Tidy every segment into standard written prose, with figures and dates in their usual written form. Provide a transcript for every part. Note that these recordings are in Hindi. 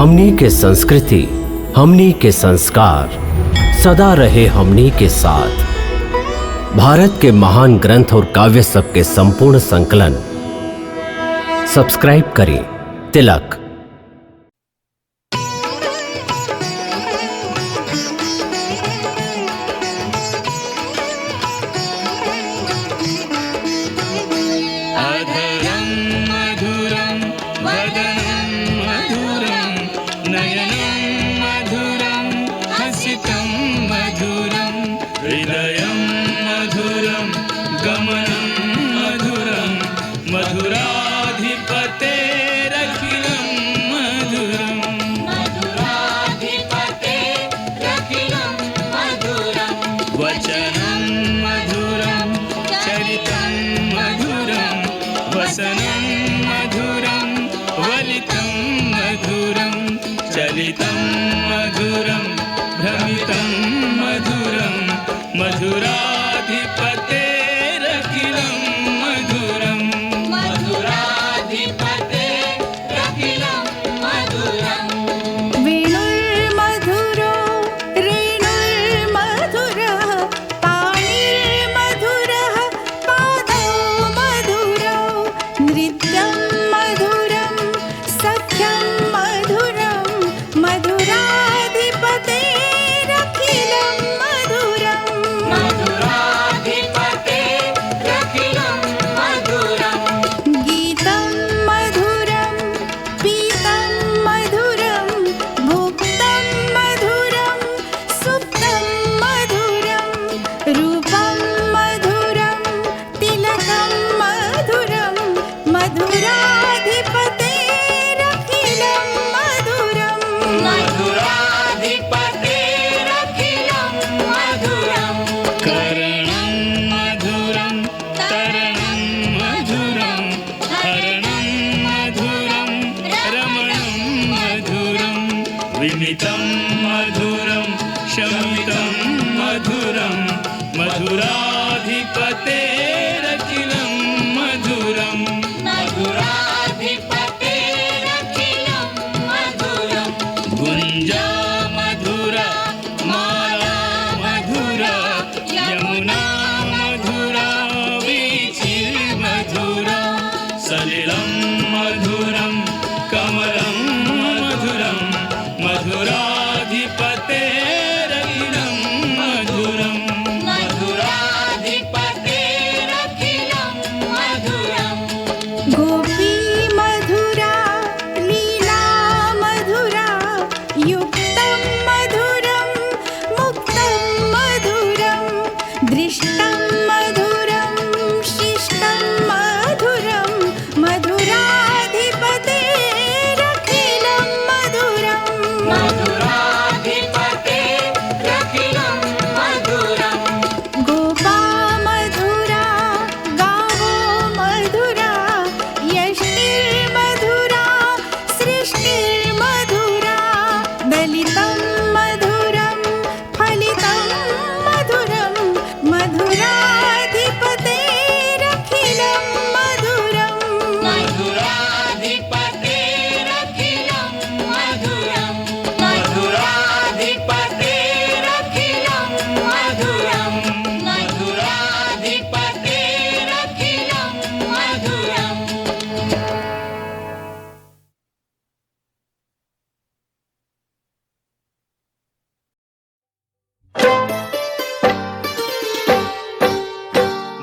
हमनी के संस्कृति, हमनी के संस्कार सदा रहे हमनी के साथ। भारत के महान ग्रंथ और काव्य सब के संपूर्ण संकलन सब्सक्राइब करें तिलक।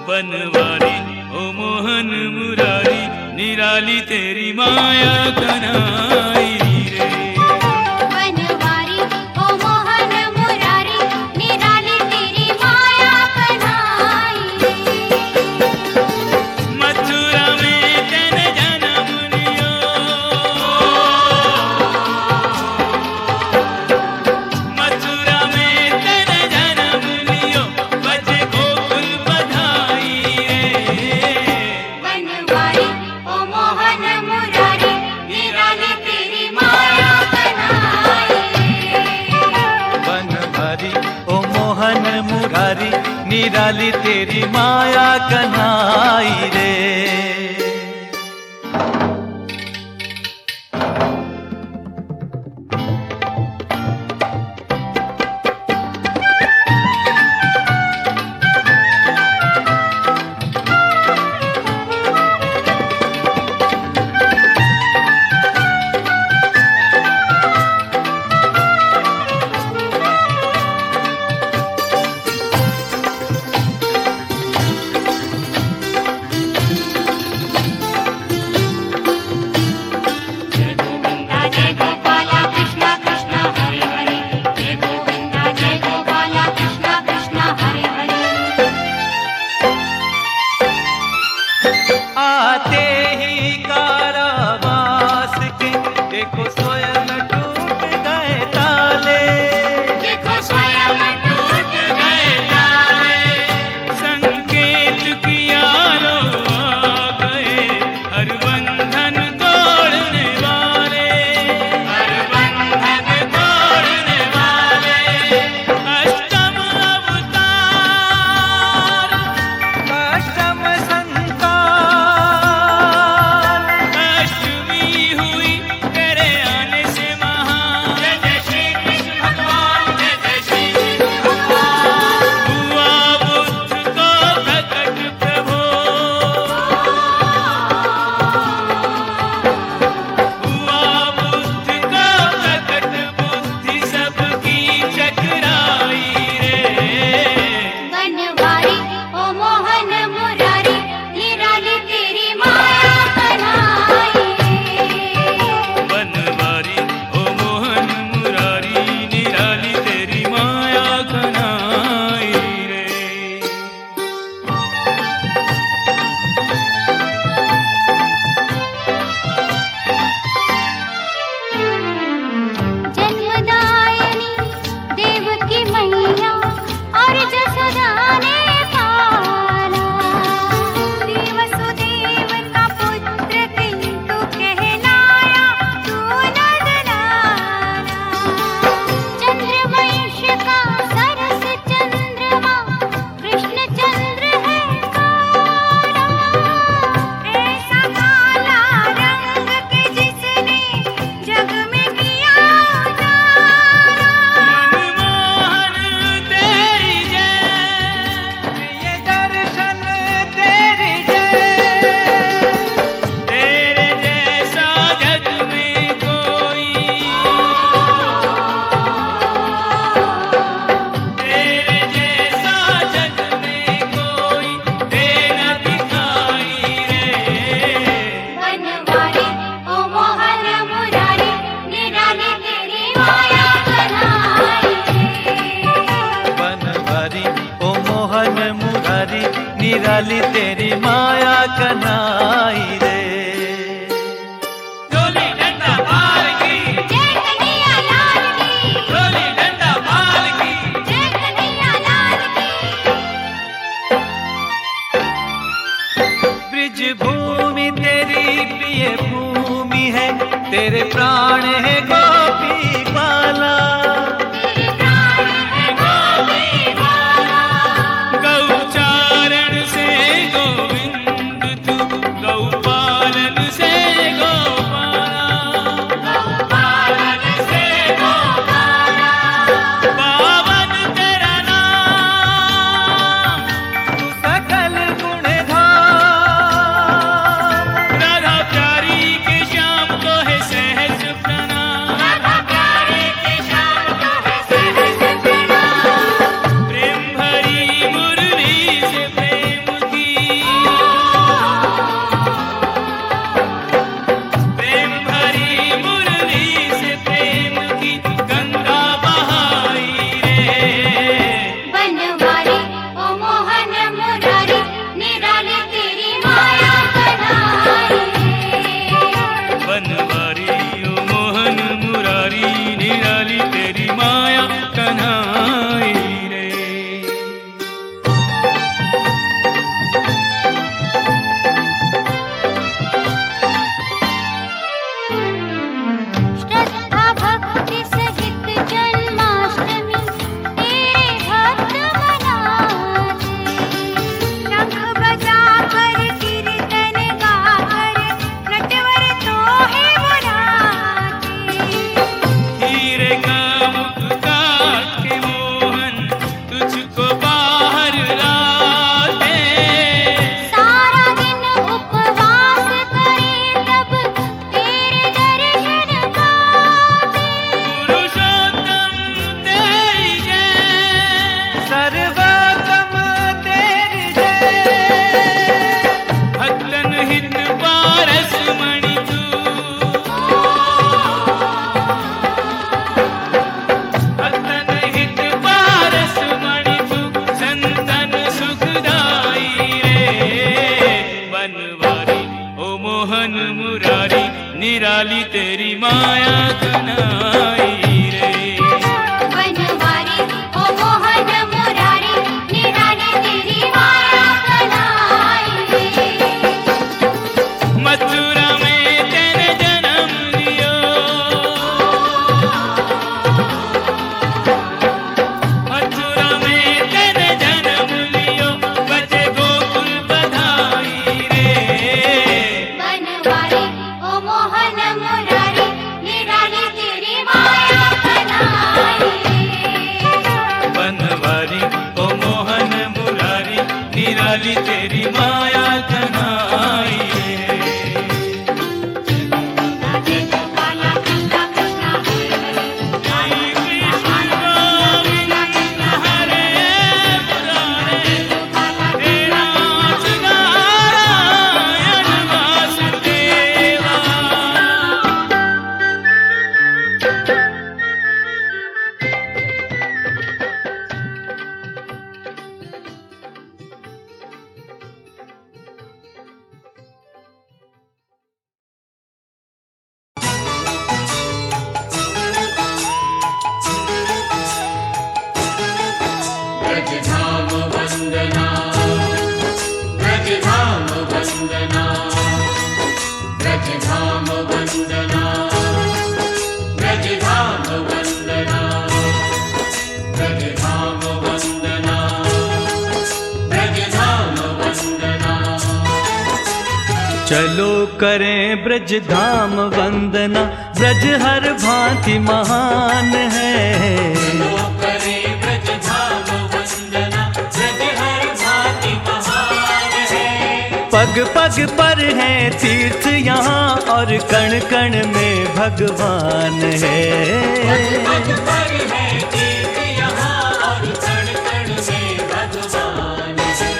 बनवारी ओ मोहन मुरारी, निराली तेरी माया कन्हाई रे। बनवारी ओ मोहन मुरारी, निराली तेरी माया कन्हाई रे। मथुरा में जन जन्म लियो, मथुरा में जन जन्म लियो, बजे गोकुल बधाई रे। बनवारी ओ मोहन मुरारी, निराली तेरी माया कन्हाई रे। बनवारी ओ मोहन मुरारी, निराली तेरी माया कन्हाई रे। निराली तेरी माया कन्हाई रे। डोली डंडा पाल की, जय कन्हैया लाल की, डोली डंडा पाल की, जय कन्हैया लाल की। ब्रिज भूमि तेरी प्रिय भूमि है, तेरे प्राण है गोपी बाला। गौचारण से गोविंद तू, गौपालन से गोपाला, पावन तेरा नाम, तू सकल गुणधाम। राधा प्यारी के श्याम को है सहज प्रणाम, प्रेम भरी मुरली से प्रेम की, प्रेम भरी मुरली से प्रेम की गंगा बहाई रे। बनवारी ओ मोहन मुरारी, निराली तेरी माया कन्हाई रे। बनवारी ओ मोहन मुरारी, निराली तेरी माया कन्हाई रे। श्रद्धा भक्ति सहित जन्माष्टमी तेरे भक्त मनाते। शंख बजाकर कीर्तन गाकर नटवर तोहे बुलाते। हीरे का मुख काट के मोहन तुझको बाहर लाते, सारा दिन उपवास करे तब तेरे दर्शन पाते। पुरुषोत्तम तेरी जय, सर्वोत्तम तेरी जय। भक्तन हित पारस मणि तू, भक्तन हित पारस मणि तू, संतन सुखदाई रे। बनवारी ओ मोहन मुरारी, निराली तेरी माया कन्हाई रे। बनवारी ओ मोहन मुरारी, निराली तेरी माया कन्हाई रे। मथुरा में तेरे जन्म लियो, मथुरा में तेरे जन्म लियो, बजे गोकुल बधाई रे। बनवारी ओ मोहन मुरारी, निराली तेरी माया कन्हाई रे। बनवारी ओ मोहन मुरारी, निराली तेरी माया कन्हाई रे। ब्रजधाम वंदना, ब्रजधाम वंदना, ब्रजधाम वंदना, ब्रजधाम वंदना, ब्रजधाम वंदना, ब्रजधाम वंदना। चलो करें ब्रज धाम वंदना, ब्रज हर भांति महान है। लो करें ब्रजधाम वंदना, ब्रज हर भांति महान है। पग पग पर है तीर्थ यहाँ, और कण कण में भगवान है। पग पर है तीर्थ यहाँ, और कण कण में भगवान है।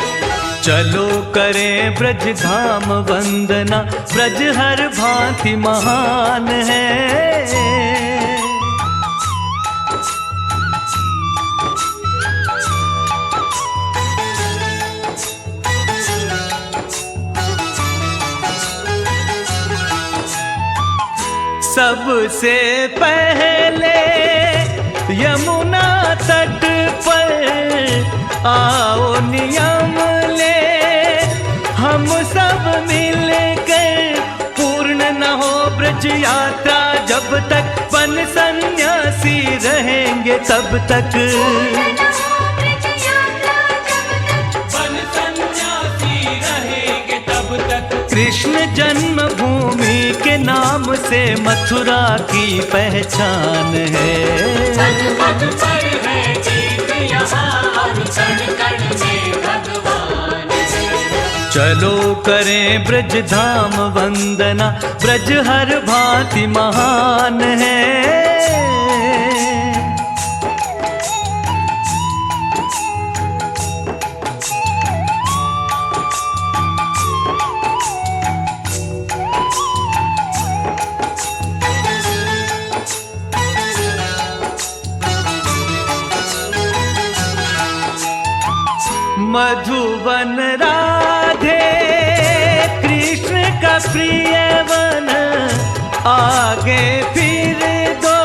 चलो करें ब्रज धाम वंदना, ब्रज हर भांति महान है। सबसे पहले यमुना तट पर आओ नियम ले, हम सब मिलकर पूर्ण न हो ब्रज यात्रा जब तक, वन सन्यासी रहेंगे तब तक। वन सन्यासी रहेंगे तब तक। कृष्ण जन्मभूमि के नाम से मथुरा की पहचान है। पग पग पर है जीत यहाँ और कण कण में भगवान है। चलो करें ब्रज धाम वंदना, ब्रज हर भांति महान है। मधुवन राधे कृष्ण का प्रिय वन, आगे फिर दो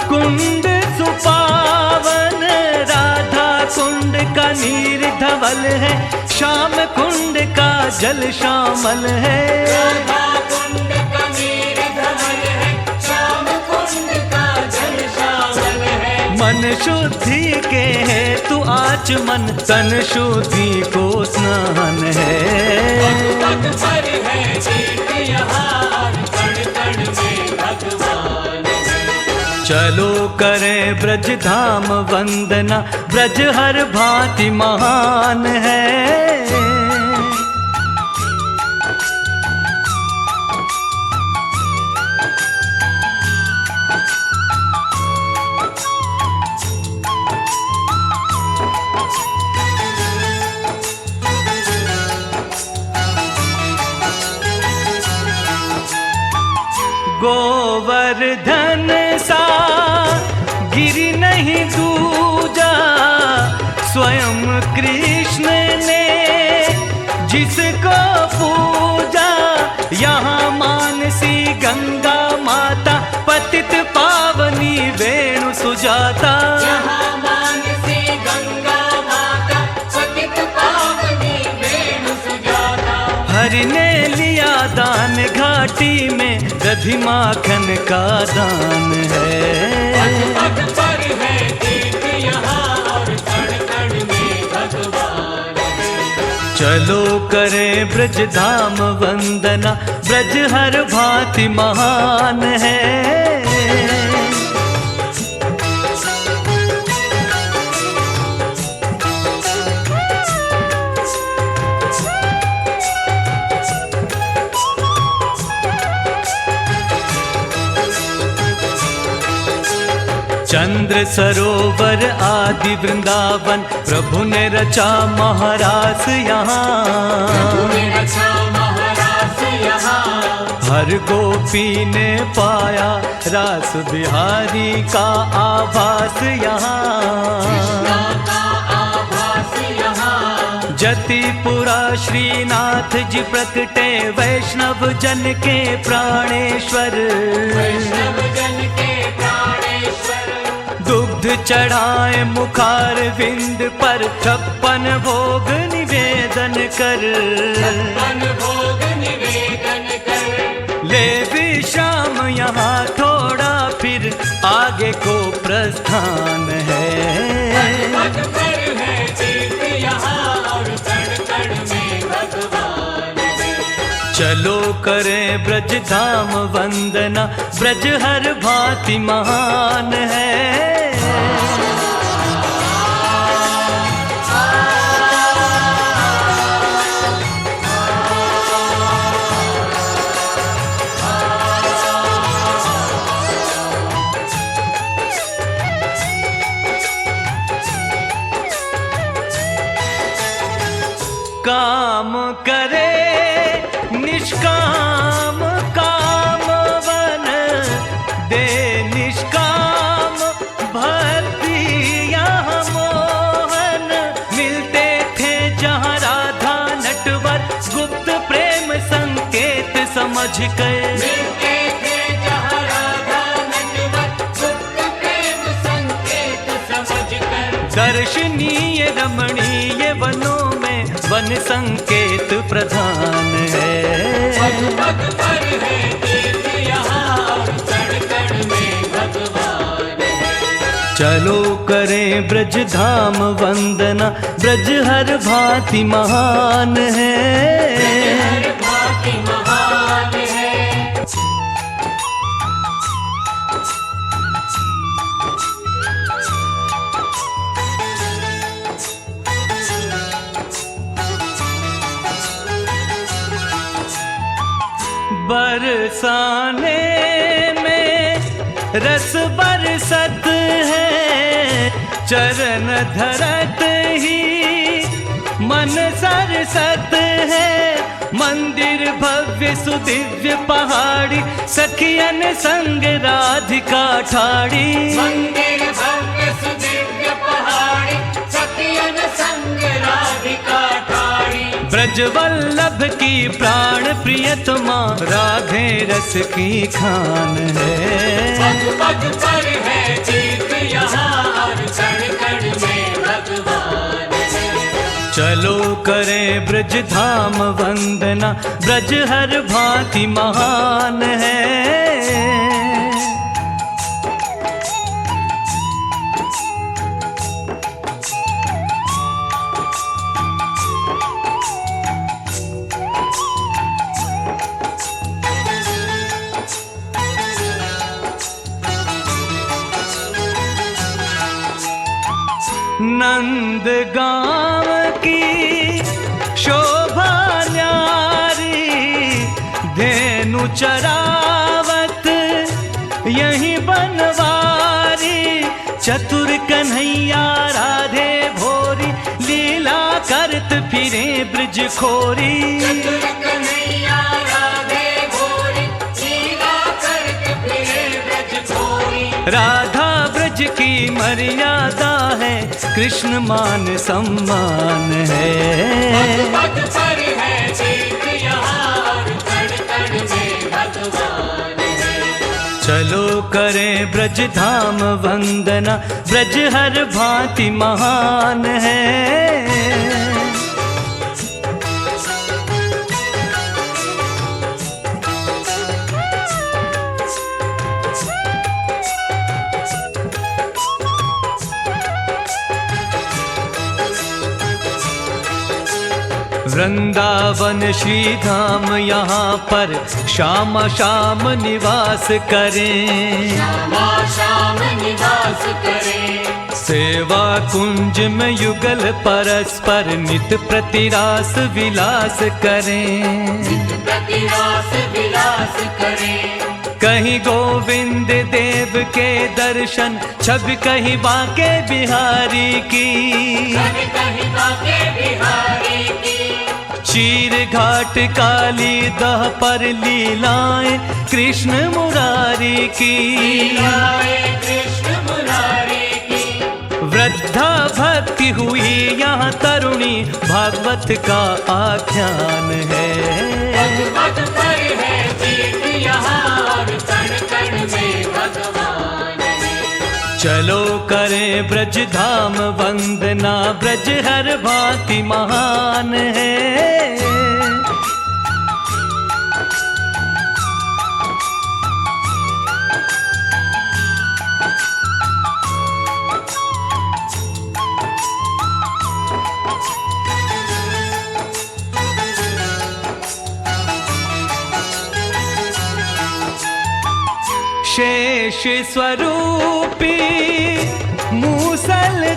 कुंड सुपावन। राधा कुंड का नीर धवल है, श्याम कुंड का जल श्यामल है। राधा कुंड का नीर धवल है, श्याम कुंड का जल श्यामल है। मन शुद्धि के हेतु आचमन, तन शुद्धि को स्नान है। पग पग पर है जीत यहाँ और कण कण में भगवान है। चलो करें ब्रज धाम वंदना, ब्रज हर भांति महान है। गोवर्धन सा गिरि नहीं दूजा, स्वयं कृष्ण ने जिसको पूजा। यहाँ मानसी गंगा माता, पतित पावनी वेणु सुजाता। यहाँ मानसी गंगा माता, पतित पावनी वेणु सुजाता। हरि ने लिया दान घाटी में, दधि माखन का दान है। पग पग पर है जीत यहाँ और कण कण में भगवान है। चलो करें ब्रज धाम वंदना, ब्रज हर भांति महान है। चंद्र सरोवर आदि वृंदावन, प्रभु ने रचा महारास यहाँ। रचा महारास यहाँ। हर गोपी ने पाया रास बिहारी का आभास यहाँ। का आभास यहाँ। जतिपुरा श्रीनाथ जी प्रकटे, वैष्णव जन के प्राणेश्वर। वैष्णव जन के प्राणेश्वर। दुग्ध चढ़ाए मुखार विंद पर, 56 भोग निवेदन कर। छप्पन भोग निवेदन कर। ले विश्राम यहाँ थोड़ा, फिर आगे को प्रस्थान है। पग पर है जीत यहाँ और कण कण में भगवान है। चलो करें ब्रज धाम वंदना, ब्रज हर भांति महान है। काम करे निष्काम काम वन दे, निष्काम भक्ति यहाँ मोहन। मिलते थे जहाँ राधा नटवर, गुप्त प्रेम संकेत समझ कर। मिलते थे दर्शनीय रमणीय वनों में वन संकेत प्रधान है। पग पग पर है तीर्थ यहाँ, कण कण में भगवान है। चलो करें ब्रज धाम वंदना, ब्रज हर भांति महान है। हर भांति महान है। बरसाने में रस बरसत है, चरण धरत ही मन सरसत है। मंदिर भव्य सुदिव्य पहाड़ी, सखियन संग राधिका ठाड़ी। मंदिर भव्य सुदिव्य पहाड़ी, सखियन संग राधिका ठाड़ी। ब्रज वल्लभ की प्राण प्रियतमा, राधे रस की खान है। पग पग पर है तीर्थ यहाँ, कण कण में भगवान है। चलो करें ब्रज धाम वंदना, ब्रज हर भांति महान है। नंद गांव की शोभा न्यारी, धेनु चरावत यहीं बनवारी। चतुर कन्हैया राधे भोरी, लीला करत फिरे ब्रज खोरी। चतुर कन्हैया राधे भोरी, लीला करत फिरे ब्रज खोरी। राधा ब्रज की मर्यादा है, कृष्ण मान सम्मान है। पग पग पर है तीर्थ यहाँ, कण कण में भगवान है। चलो करें ब्रज धाम वंदना, ब्रज हर भांति महान है। वृंदावन श्री धाम यहाँ पर शाम शाम निवास करें। श्यामा शाम निवास करें। सेवा कुंज में युगल परस्पर, नित प्रतिरास विलास करें। प्रतिरास विलास करें। कहीं गोविंद देव के दर्शन, छवि कहीं बाके बिहारी की। कहीं कहीं बाके बिहारी की। चीर घाट काली दह पर लीलाएं कृष्ण मुरारी की। लीलाएं कृष्ण मुरारी की। वृद्धा भक्ति हुई यहाँ तरुणी, भागवत का आख्यान है। पग पग पर है तीर्थ यहाँ, कण कण में भगवान है। चलो करें ब्रज धाम वंदना, ब्रज हर भांति महान है। शेष स्वरूपी मूसलधारी,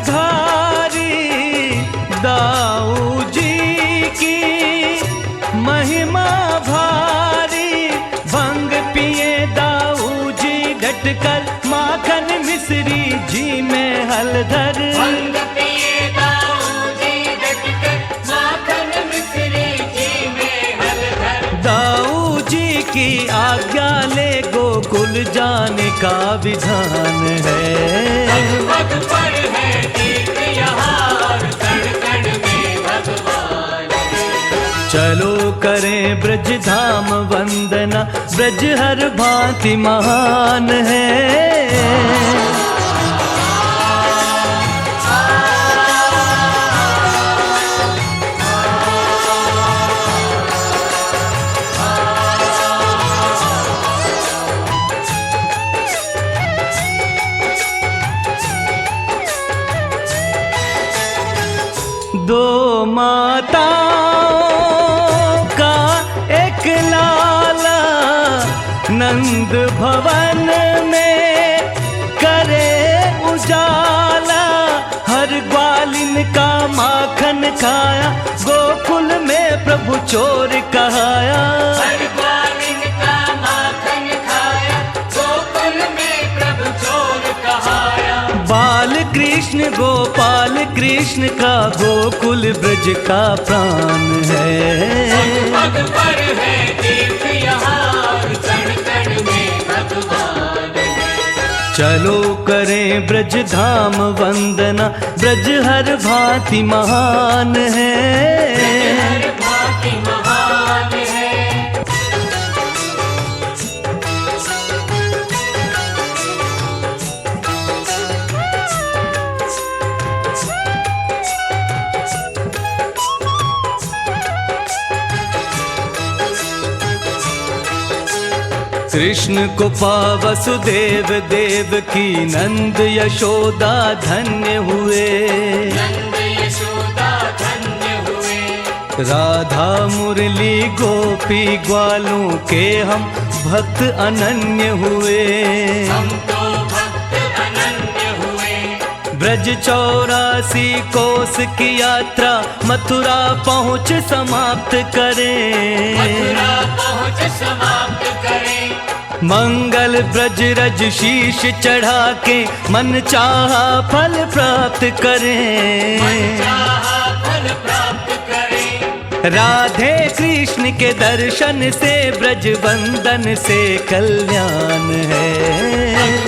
दाऊ जी की महिमा भारी। भंग पिए दाऊ जी डटकर, माखन मिश्री जी में हलधर। भंग पिए दाऊ जी डटकर, माखन मिश्री जी में हलधर। दाऊ जी की आज्ञा ले गोकुल जाने का विधान है। पग पग पर है तीर्थ यहाँ, कण कण में भगवान है। चलो करें ब्रज धाम वंदना, ब्रज हर भांति महान है। माताओं का एक लाला नंद भवन में करे उजाला। हर ग्वालिन का माखन खाया, गोकुल में प्रभु चोर कहाया। हर ग्वालिन का माखन खाया, गोकुल में प्रभु चोर कहाया। बाल कृष्ण गोपाल कृष्ण का गोकुल ब्रज का प्राण है। पग पर है तीर्थ यहाँ, कण कण में भगवान है। चलो करें ब्रज धाम वंदना, ब्रज हर भांति महान है। हर भांति महान है। कृष्ण को पा वसुदेव देव की, नंद यशोदा धन्य हुए। नंद यशोदा धन्य हुए। राधा मुरली गोपी ग्वालों के हम भक्त अनन्य हुए। हम तो भक्त अनन्य हुए। ब्रज 84 कोस की यात्रा, मथुरा पहुँच समाप्त करें। मथुरा पहुँच समाप्त करें। मंगल ब्रज रज शीश चढ़ा के, मन चाहा फल प्राप्त करें। मन चाहा फल प्राप्त करें। राधे कृष्ण के दर्शन से, ब्रज बंदन से कल्याण है।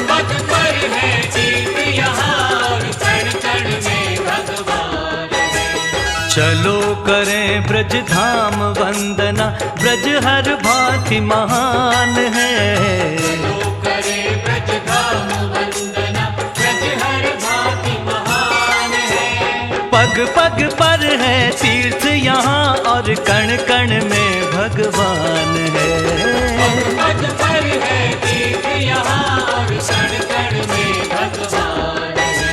पग पर है जीव यहाँ, कण कण में भगवान है। चलो करें ब्रज धाम वंदना, ब्रज हर भांति महान है। चलो करें ब्रज धाम वंदना, ब्रज हर भांति महान है। पग पग पर है तीर्थ यहाँ, और कण कण में भगवान है। पग पर है तीर्थ यहाँ, और कण कण में भगवान है।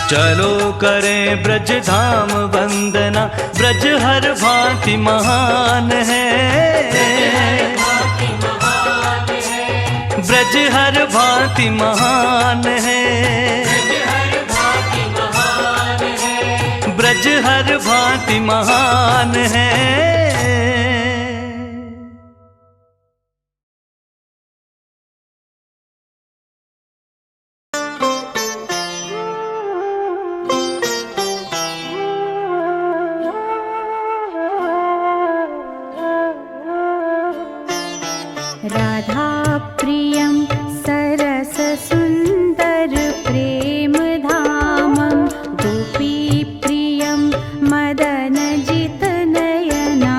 चलो करें ब्रज धाम वंदना, ब्रज हर भांति महान है। भांति महान है। ब्रज हर भांति महान है। हर भांति महान है। ब्रज हर भांति महान है। राधा प्रियं सरस सुन्दर प्रेम धामं, गोपी प्रियं मदन जित नयना।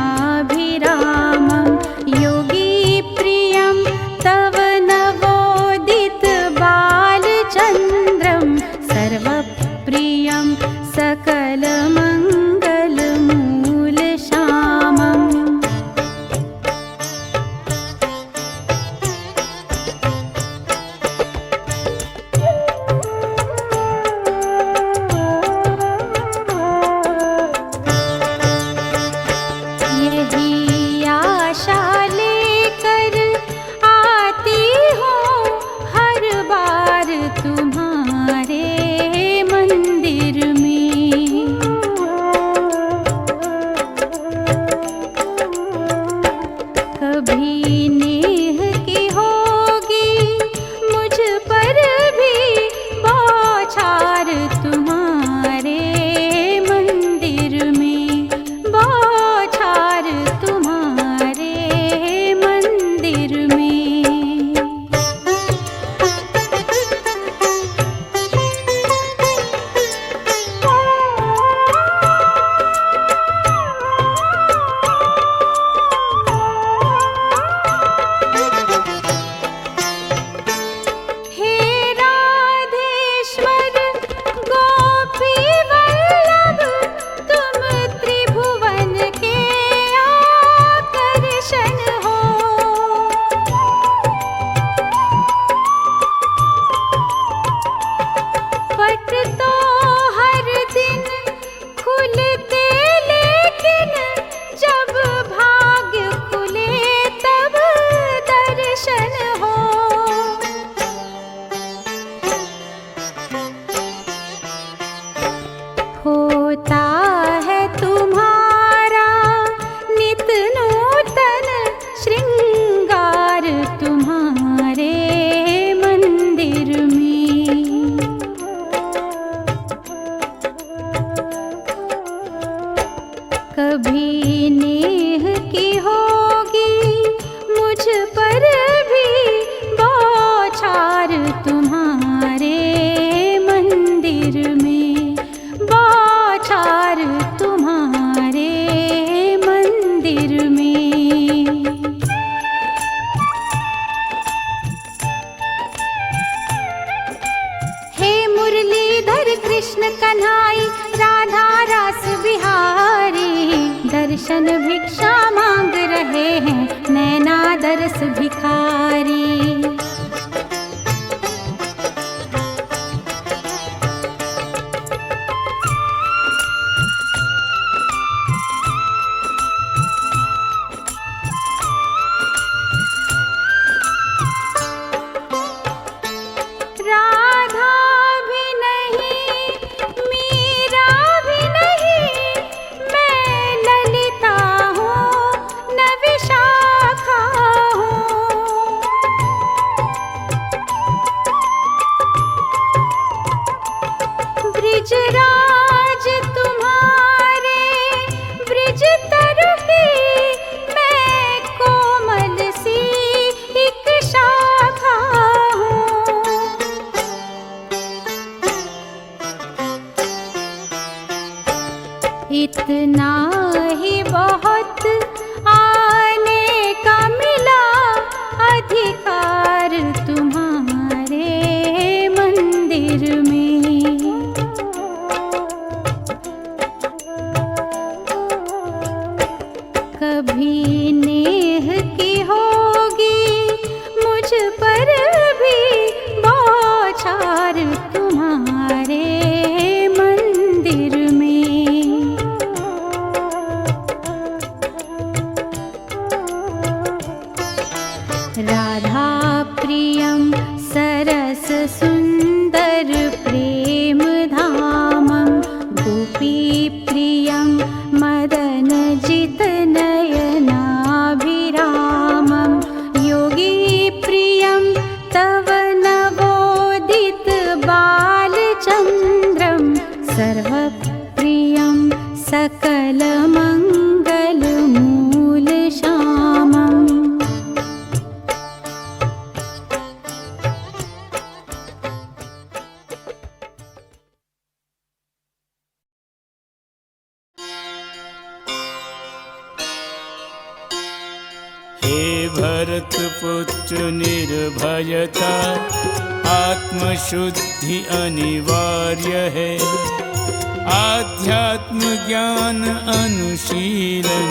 बौछार तुम्हारे मंदिर में, बौछार तुम्हारे मंदिर में। हे मुरलीधर कृष्ण कन्हाई राधा रास बिहारी, दर्शन भिक्षा मांग रहे हैं नैना दरस भिखारी। राधा भी नहीं, मीरा भी नहीं, मैं ललिता हूँ न विशाखा हूँ। ब्रिजराज तुम्हारे ब्रिज तरु की, मैं कोमल सी एक शाखा हूँ। इतना ही बहुत आने का मिला अधिकार तुम्हारे मंदिर में। कभी नेह की होगी मुझ पर भी बौछार तुम्हारे मंदिर में। राधा प्रियं सरस सुंदर प्रेम धामं, गोपी प्रियं मदन जित नयनाभिरामं, योगी प्रियं तव नवोदित बालचन्द्रं, सर्वप्रियं सकल मंगल मूल श्यामम्। हे भरत पुत्र निर्भयता, आत्मशुद्धि अनिवार्य है। आध्यात्म ज्ञान अनुशीलन,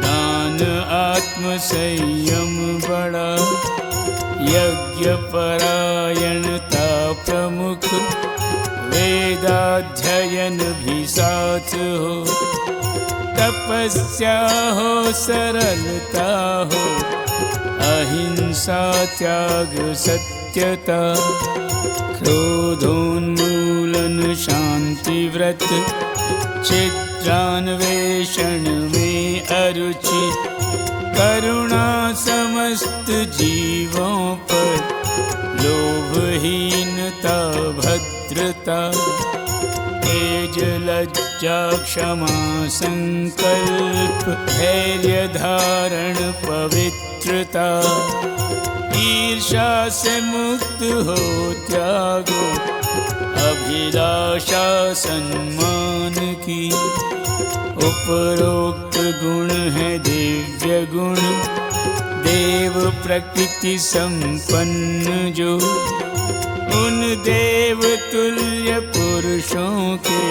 दान आत्म संयम बड़ा। यज्ञ परायणता प्रमुख, वेदाध्ययन भी साथ हो। तपस्या हो सरलता हो, अहिंसा त्याग सत्यता। क्रोधोन्मूलन शांति व्रत, छिद्रान्वेषण में अरुचि। करुणा समस्त जीवों पर, लोभहीनता भद्रता। तेज लज्जा क्षमा संकल्प, धैर्य धारण पवित्रता। ईर्षा से मुक्त हो त्यागो, अभिलाषा सम्मान की। उपरोक्त गुण है दिव्य गुण, देव प्रकृति संपन्न जो। उन देव तुल्य पुरुषों के,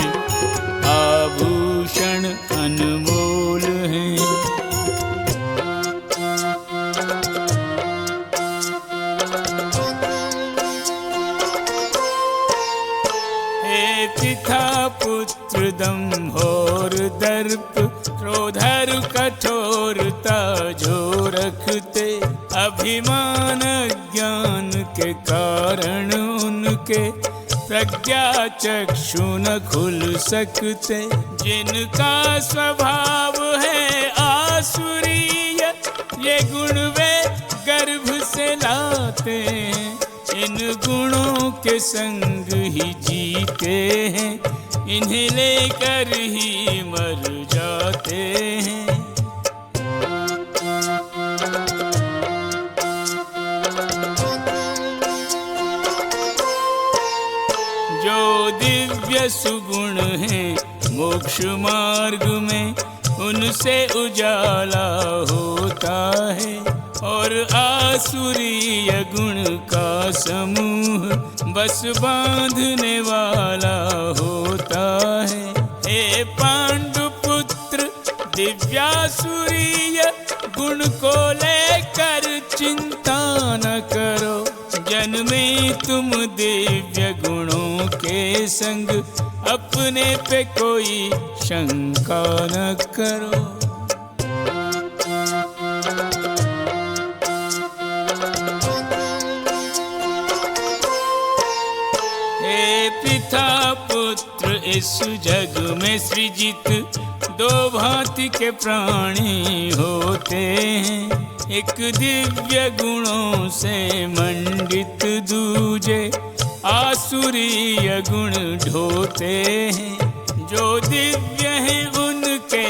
आभूषण अनमोल हैं। हे पिता पुत्र दंभोर दर्प, क्रोधर कठोरता जो रखते। अभिमान ज्ञान के कारण उनके, प्रज्ञा चक्षु न खुल सकते। जिनका स्वभाव है आसुरीय, ये गुण वे गर्भ से लाते हैं। इन गुणों के संग ही जीते हैं, इन्हें लेकर ही मर जाते हैं। जो दिव्य सुगुण हैं मोक्ष मार्ग में, उनसे उजाला होता है। और आसुरीय गुण का समूह बस बांधने वाला होता है। हे पांडुपुत्र दिव्यासुरीय गुण को लेकर चिंता न करो, जन्मे तुम दिव्य गुणों के संग, अपने पे कोई शंका न करो। हे पिता पुत्र इस जग में सृजित दो भांति के प्राणी होते हैं, एक दिव्य गुणों से मंडित, दूजे आसुरीय गुण ढोते हैं। जो दिव्य हैं उनके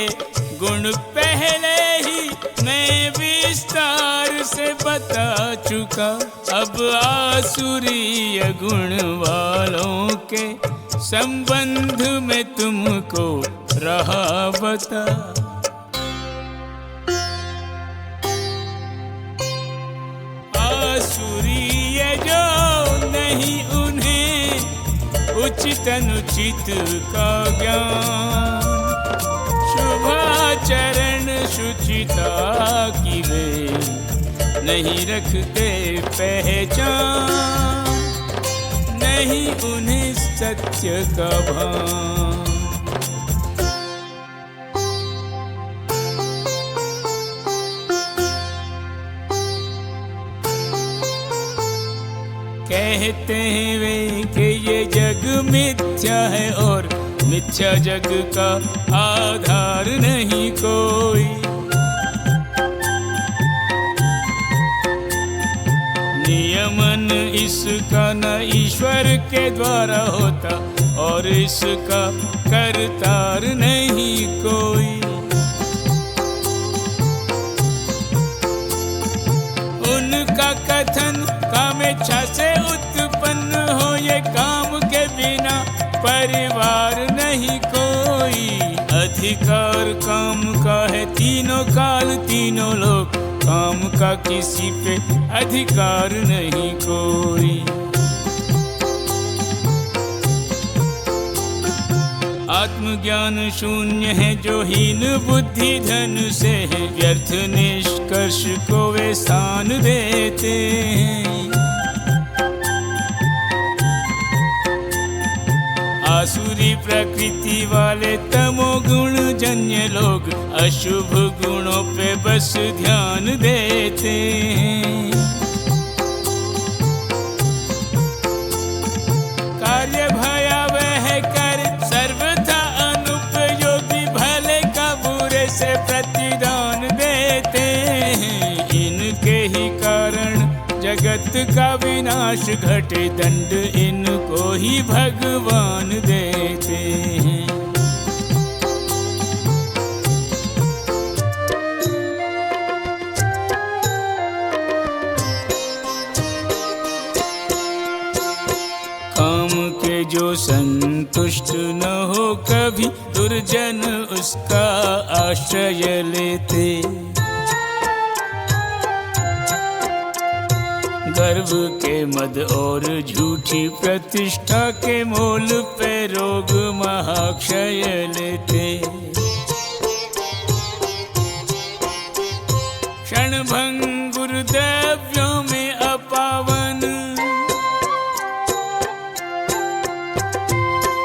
गुण पहले ही मैं विस्तार से बता चुका, अब आसुरीय गुण वालों के संबंध में तुमको रहा बता। आसुरीय जो नहीं उन्हें उचित अनुचित का ज्ञान, शुभाचरण शुचिता की वे नहीं रखते पहचान, नहीं उन्हें सत्य का भान। कहते हैं वे कि ये जग मिथ्या है और मिथ्या जग का आधार नहीं कोई। नियमन इसका न ईश्वर के द्वारा होता और इसका करतार नहीं कोई। उनका कथन कामेच्छा से उत्पन्न हो, ये काम के बिना परिवार नहीं कोई। अधिकार काम का है तीनों काल तीनों लोक, काम का किसी पे अधिकार नहीं कोई। आत्मज्ञान शून्य है जो हीन बुद्धि धन से है, व्यर्थ निष्कर्ष को वे स्थान देते हैं। आसुरी प्रकृति वाले तमोगुण जन्य लोग अशुभ गुणों पे बस ध्यान देते हैं। कार्य भयावह कर सर्वथा अनुपयोगी, भले का बुरे से प्रतिदान देते हैं। इनके ही कारण जगत का विनाश घटे, दंड इनको ही भगवान देते हैं। काम के जो संतुष्ट न हो कभी, दुर्जन उसका आश्रय लेते। गर्व के मद और झूठी प्रतिष्ठा के मोल पे रोग महाक्षय लेते। क्षणभंगुर द्रव्यों में अपावन,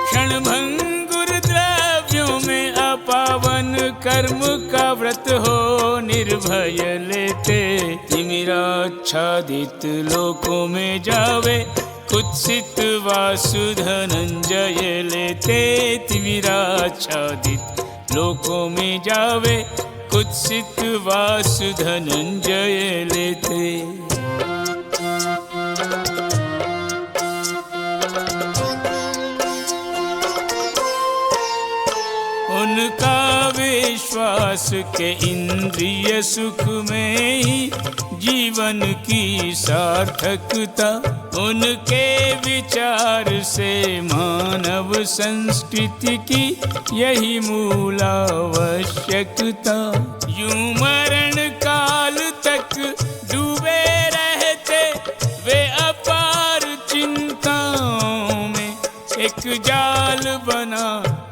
क्षणभंगुर द्रव्यों में अपावन, कर्म का व्रत हो निर्भय लेते। तिमिराच्छादित लोकों में जावे, कुत्सित वासु धनंजय लेते। तिमिराच्छादित लोकों में जावे, कुत्सित वासु धनंजय लेते। उनका विश्वास के इंद्रिय सुख में ही जीवन की सार्थकता, उनके विचार से मानव संस्कृति की यही मूल आवश्यकता। यूं मरण काल तक डूबे रहते वे अपार चिंताओं में, एक जाल बना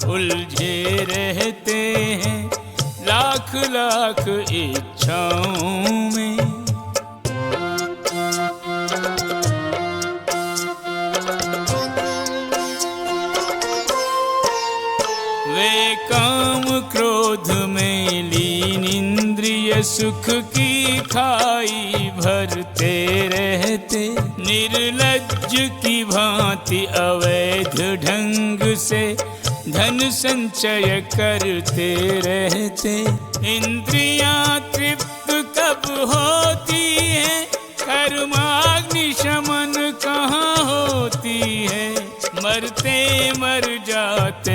उलझे रहते हैं लाख लाख इच्छाओं में। वे काम क्रोध में लीन इंद्रिय सुख की खाई भरते रहते, निर्लज्ज की भांति अवैध ढंग से धन संचय करते रहते। इंद्रियां तृप्त कब होती हैं, कर्माग्नि शमन कहाँ होती है। मरते मर जाते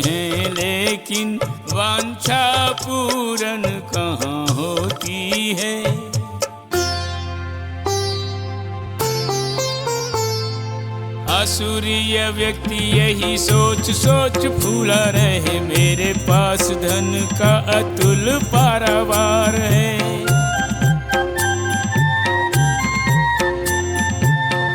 हैं लेकिन वांछा पूरन कहाँ होती है। आसुरीय व्यक्ति यही सोच सोच फूला रहे, मेरे पास धन का अतुल पारावार है।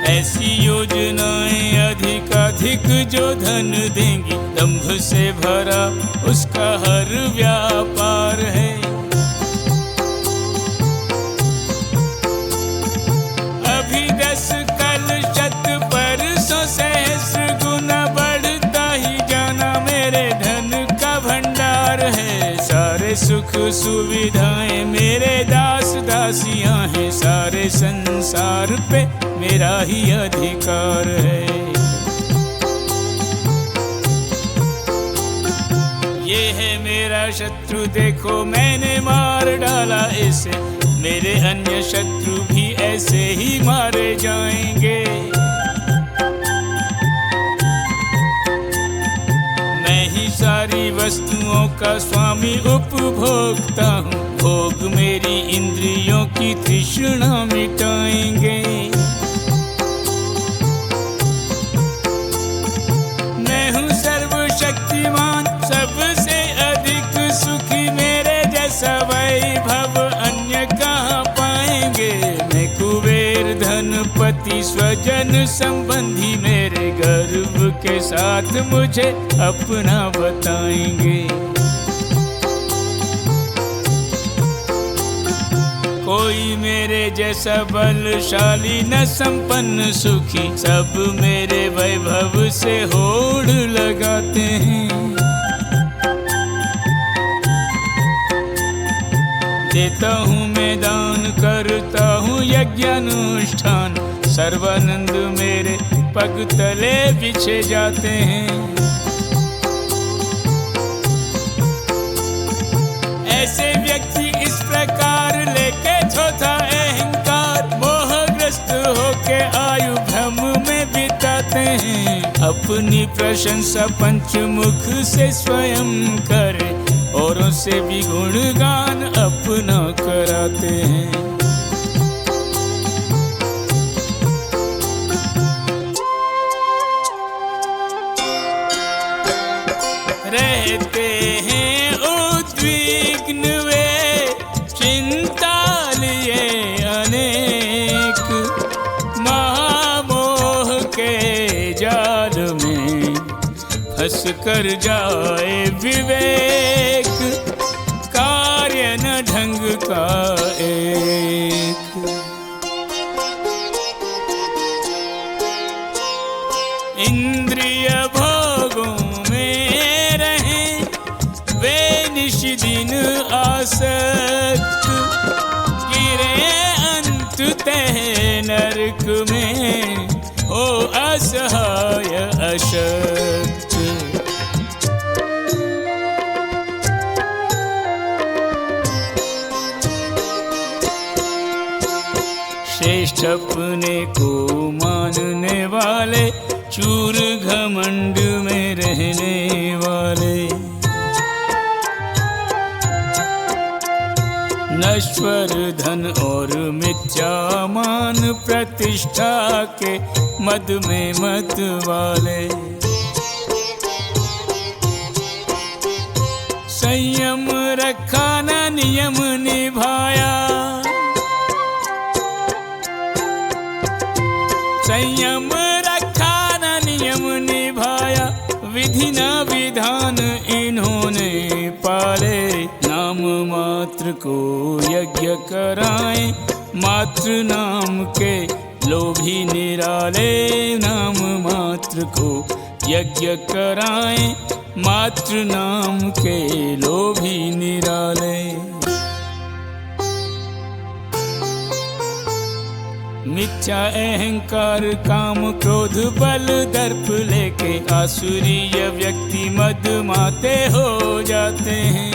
ऐसी योजनाएं अधिकाधिक जो धन देंगी, दंभ से भरा उसका हर व्यापार है। अभी 10 कल शत परसों सहस्र गुना बढ़ता ही जाना मेरे धन का भंडार है। सारे सुख सुविधाएं मेरे दास दासियां हैं, सारे संसार पे मेरा ही अधिकार है। ये है मेरा शत्रु देखो मैंने मार डाला इसे, मेरे अन्य शत्रु भी ऐसे ही मारे जाएंगे। मैं ही सारी वस्तुओं का स्वामी उपभोक्ता हूँ, भोग मेरी इंद्रियों की तृष्णा मिटाएंगे। मैं हूँ सर्वशक्तिमान सबसे अधिक सुखी, मेरे जैसा वैभव अन्य कहाँ पाएंगे। मैं कुबेर धनपति स्वजन संबंधी मेरे गर्व के साथ मुझे अपना बताएंगे। कोई मेरे जैसा बलशाली न संपन्न सुखी, सब मेरे वैभव से होड़ लगाते हैं। देता हूँ मैं दान, करता हूँ यज्ञानुष्ठान, सर्वानंद मेरे पग तले बिछे जाते हैं। ऐसे व्यक्ति इस प्रकार लेके छोटा अहंकार, मोहग्रस्त होके आयु भ्रम में बिताते हैं। अपनी प्रशंसा पंचमुख से स्वयं करे, औरों से भी गुणगान अपना कराते हैं। रहते हैं उद्विग्न वे, चिंता लिए अनेक, महामोह के जाल में फंस कर जाए विवेक, कार्य न ढंग का एक। इंद्रिय भोगों में रहें वे निशिदिन आसक्त, गिरे अंततः नरक में हो असहाय अशक्त। श्रेष्ठ अपने को मानने वाले, चूर घमंड में रहने वाले, न ऐश्वर धन और मिथ्या मान प्रतिष्ठा के मद में मत वाले। संयम रखा न नियम निभाया, संयम रखा न नियम निभाया, विधि न विधान इन्होंने पाले। नाम मात्र को यज्ञ कराए, मात्र नाम के लोभी निराले। नाम मात्र को यज्ञ कराए, मात्र नाम के लोभी निराले। मिथ्या अहंकार काम क्रोध बल दर्प लेके आसुरीय व्यक्ति मद माते हो जाते हैं।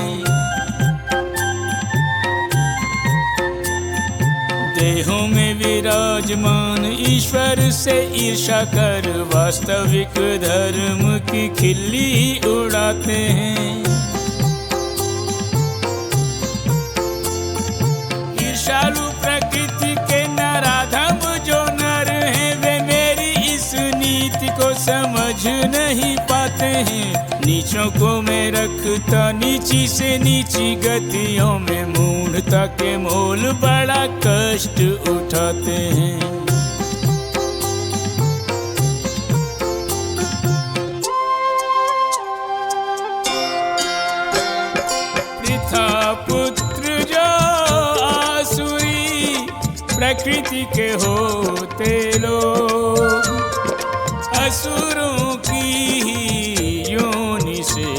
देहों में विराजमान ईश्वर से ईर्षा कर वास्तविक धर्म की खिल्ली उड़ाते हैं। ईर्षालु प्रकृति के नराधम जो नर हैं, वे मेरी इस नीति को समझ नहीं पाते हैं। नीचों को मैं रखता नीची से नीची गतियों में, मूढ़ता के मोल बड़ा कष्ट उठाते हैं। पृथा पुत्र जो आसुरी प्रकृति के होते लोग, असुरों की ही योनि से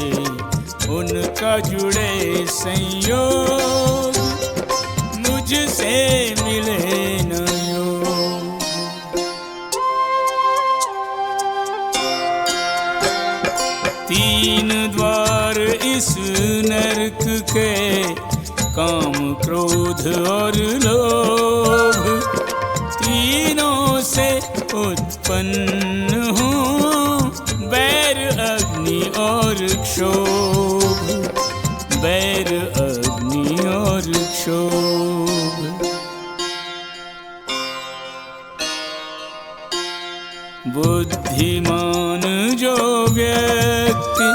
उनका जुड़े संयोग, मुझसे मिले न योग। तीन द्वार इस नरक के, काम क्रोध और लोभ, तीनों से उत्पन्न हूँ बैर अग्नि और क्षोभ, बैर अग्नि और क्षोभ। बुद्धिमान जो व्यक्ति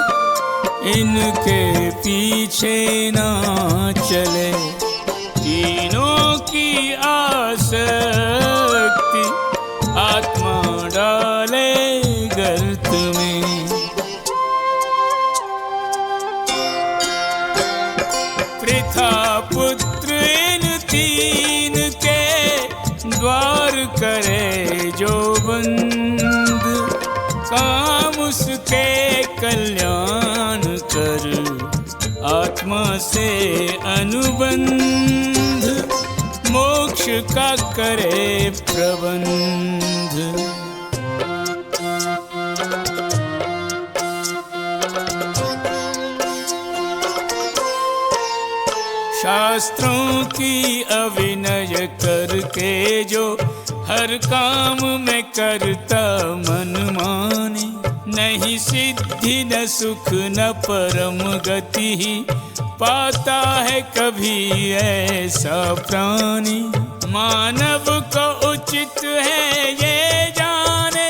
इनके पीछे ना चले, तीनों की आसक्ति आत्मा डाले गर्त में। पृथा पुत्र इन तीन के द्वार करे जो बंद, काम उसके कल्याण कर आत्मा से अनुबंध, मोक्ष का करे प्रबंध। शास्त्रों की अविनय करके जो हर काम में करता मनमानी, नहीं सिद्धि न सुख न परम गति, पाता है कभी ऐसा प्राणी। मानव को उचित है ये जाने,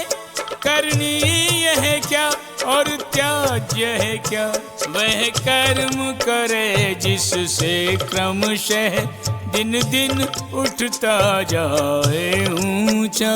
करणीय है क्या और त्याज्य है क्या। वह कर्म करे जिससे क्रमशः दिन दिन उठता जाए ऊंचा।